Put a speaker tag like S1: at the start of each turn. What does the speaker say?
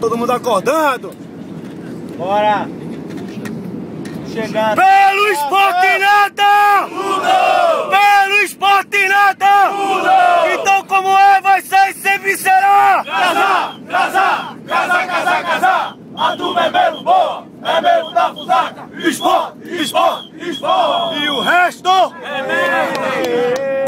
S1: Todo mundo acordando.
S2: Bora. Chegando.
S1: Pelo Esporte Nata!
S3: Mudou!
S1: Pelo Esporte Nata!
S3: Mudou!
S1: Então como é, vai ser e sempre será!
S3: Casar, casar, casar, casar, casar! A turma é mesmo boa, é mesmo da Fusaca! Esporte, esporte, esporte!
S1: E o resto?
S3: É mesmo!